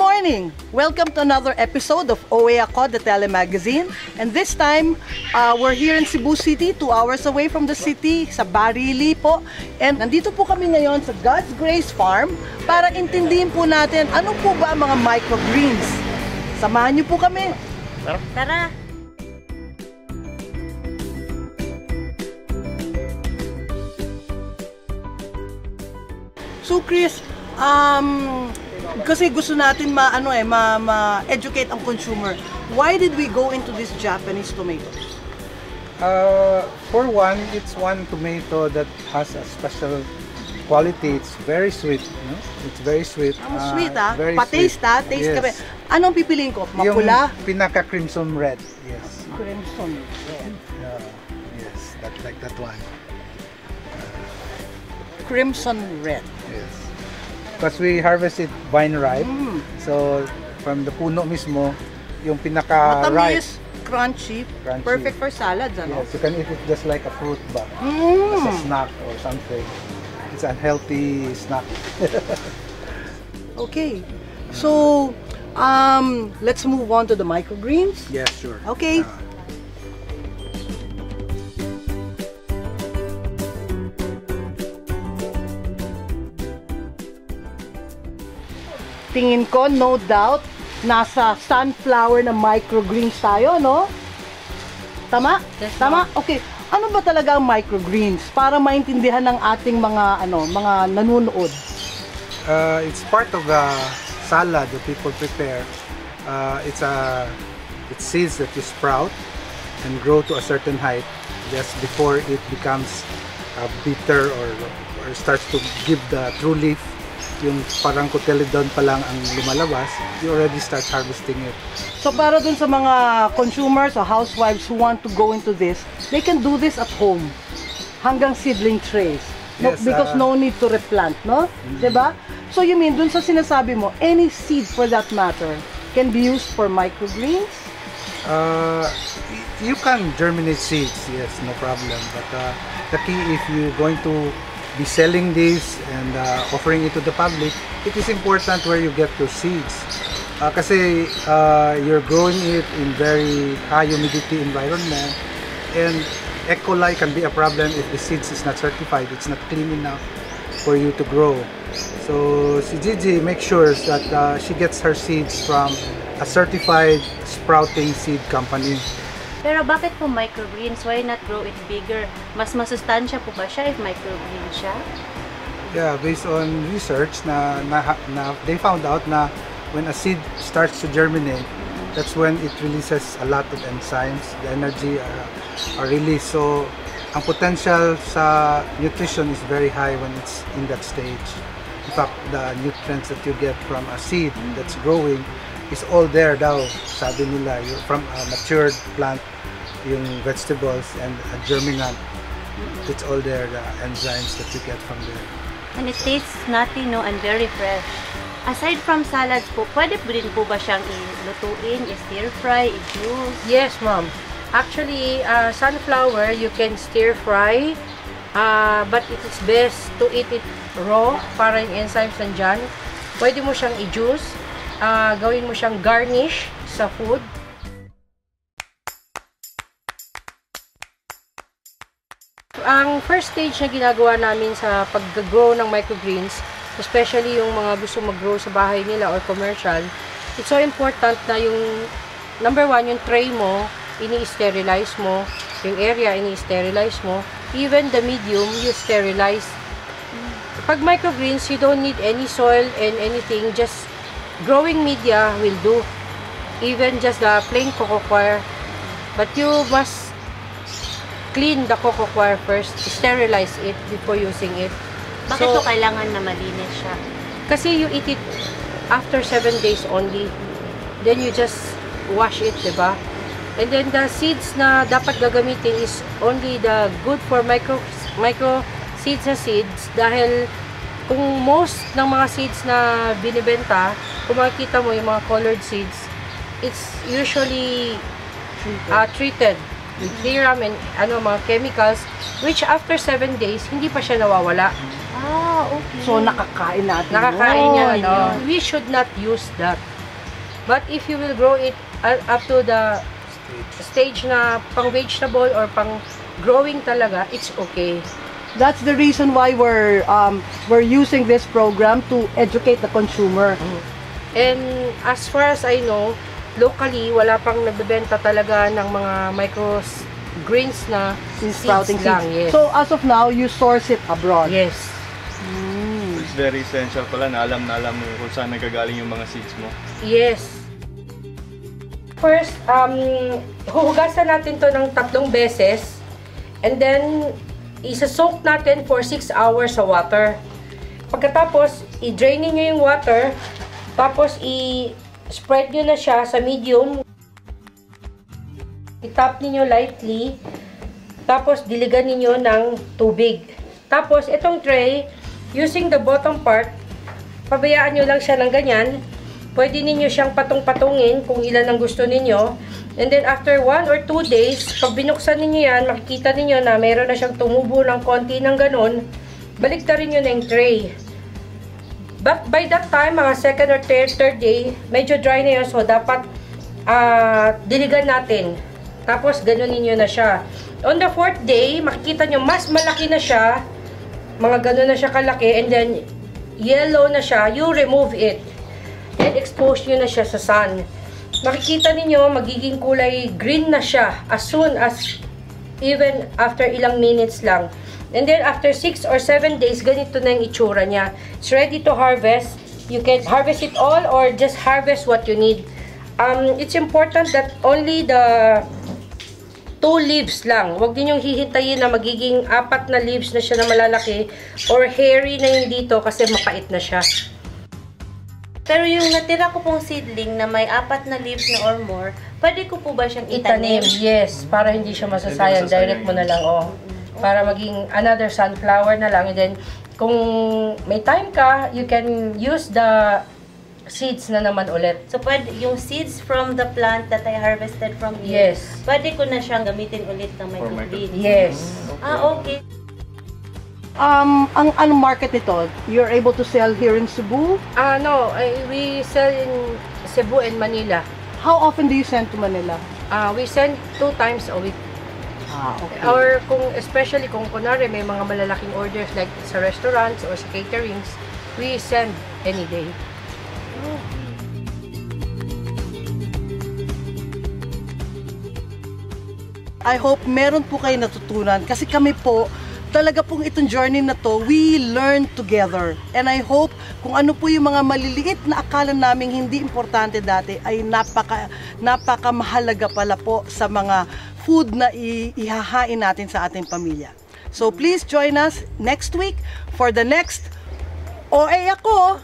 morning! Welcome to another episode of OA Ako, the Telemagazine. And this time, we're here in Cebu City, 2 hours away from the city, sa Barili po. And nandito po kami ngayon sa God's Grace Farm para intindihin po natin ano po ba ang mga microgreens. Samahan niyo po kami. Tara! So Chris, kasi gusto natin ma-educate ang consumer. Why did we go into these Japanese tomatoes? For one, it's one tomato that has a special quality. It's very sweet. You know? It's very sweet. Sweet very Pa-taste sweet. Taste Yes. kami. Anong pipiliin ko? Mapula? Yung pinaka-crimson red. Yes. Crimson red. Yes, like that one. Crimson red. Yes. Because we harvest it vine ripe. So, from the puno mismo, yung pinaka-ripe. Matamis, crunchy, perfect for salads, ano? Yes, you can eat it just like a fruit ba? As a snack or something. It's a healthy snack. Okay. So, let's move on to the microgreens. Yes, sure. Okay. Tingin ko, no doubt, nasa sunflower na microgreens tayo, no? Tama? Yes, Tama? Okay. Ano ba talaga ang microgreens para maintindihan ng ating mga nanonood? It's part of the salad that people prepare. It's seeds that you sprout and grow to a certain height just before it becomes bitter or starts to give the true leaf. Yung parang cotyledon pa lang ang lumalabas, you already start harvesting it. So para dun sa mga consumers or housewives who want to go into this, they can do this at home hanggang seedling trays. No, Yes, because no need to replant, no? Diba? So you mean dun sa sinasabi mo, any seed for that matter can be used for microgreens? You can germinate seeds, yes, no problem. But the key, if you're going to be selling this and offering it to the public, it is important where you get your seeds. Kasi you're growing it in very high humidity environment, and E. coli can be a problem if the seeds is not certified. It's not clean enough for you to grow. So si Gigi makes sure that she gets her seeds from a certified sprouting seed company. Pero bakit po microgreens? Why not grow it bigger? Mas masustansya po ba siya if microgreen siya? Yeah, based on research na they found out na when a seed starts to germinate, that's when it releases a lot of enzymes. The energy are released. So, ang potential sa nutrition is very high when it's in that stage. In fact, the nutrients that you get from a seed that's growing is all there daw, sabi nila, from a matured plant, yung vegetables and a germinant, it's all there, the enzymes that you get from there. And it tastes nutty, no? And very fresh. Aside from salads po, pwede po din po ba siyang ilutuin, i-stir-fry, i-juice? Yes, ma'am. Actually, sunflower, you can stir-fry, but it is best to eat it raw para yung enzymes nandyan. Pwede mo siyang i-juice, gawin mo siyang garnish sa food. Ang first stage na ginagawa namin sa pag-grow ng microgreens, especially yung mga gusto mag-grow sa bahay nila or commercial, it's so important na yung number one, yung tray mo, ini-sterilize mo, yung area, ini-sterilize mo, even the medium, you sterilize. Pag microgreens, you don't need any soil and anything, just growing media will do. Even just the plain coco coir. But you must clean the coco coir first, sterilize it before using it. Bakit po kailangan na malinis siya? Kasi you eat it after 7 days only. Then you just wash it, diba? And then the seeds na dapat gagamitin is only the good for micro seeds na seeds. Dahil kung most ng mga seeds na binibenta, kung makikita mo yung mga colored seeds, it's usually treated with serum and mga chemicals, which after 7 days, hindi pa siya nawawala. Okay. So, nakakain natin Nakakain niya, yun. no? We should not use that. But if you will grow it up to the stage na pang vegetable or pang growing talaga, it's okay. That's the reason why we're using this program to educate the consumer. And as far as I know, locally, wala pang nagbebenta talaga ng mga microgreens na Sprouting seeds lang. seeds. Yes. So, as of now, you source it abroad. Yes. It's very essential pala na alam mo kung saan nagagaling yung mga seeds mo. Yes. First, huhugasan natin to ng 3 beses. And then, isa-soak natin for 6 hours sa water. Pagkatapos, i-drain niyo yung water. Tapos, i-spread nyo na siya sa medium. I-tap niyo lightly. Tapos, diligan niyo ng tubig. Tapos, itong tray, using the bottom part, pabayaan nyo lang siya ng ganyan. Pwede ninyo siyang patong-patungin kung ilan ang gusto ninyo. And then after 1 or 2 days, pag binuksan ninyo yan, makikita ninyo na meron na siyang tumubo ng konti ng ganun. Baliktarin nyo na yung tray. But by that time, mga second or third day, medyo dry na yun. So dapat diligan natin. Tapos ganunin nyo na siya. On the 4th day, makikita nyo mas malaki na siya. Mga ganun na siya kalaki. And then yellow na siya. You remove it. And expose nyo na siya sa sun. Makikita ninyo, magiging kulay green na siya as soon as, even after ilang minutes lang. And then, after 6 or 7 days, ganito na yung itsura niya. It's ready to harvest. You can harvest it all or just harvest what you need. It's important that only the 2 leaves lang. Huwag din yung hihintayin na magiging 4 na leaves na siya na malalaki or hairy na yung dito kasi mapait na siya. Pero yung natira ko pong seedling na may 4 na leaves na or more, pwede ko po ba siyang itanim? Yes, para hindi siya masasayang. Direct mo na lang, para maging another sunflower na lang. And then, kung may time ka, you can use the seeds na naman ulit. So, pwede, yung seeds from the plant that I harvested from here, Yes. pwede ko na siyang gamitin ulit ng microgreens. Yes. Okay. Ang market nito, you're able to sell here in Cebu? No, we sell in Cebu and Manila. How often do you send to Manila? We send 2 times a week. Okay. Or especially kung kunwari may mga malalaking orders like sa restaurants or sa caterings, we send any day. I hope meron po kayo natutunan kasi kami po, talaga pong itong journey na to, we learn together. And I hope kung ano po yung mga maliliit na akala naming hindi importante dati ay napaka mahalaga pala po sa mga food na ihahain natin sa ating pamilya. So please join us next week for the next OA Ako!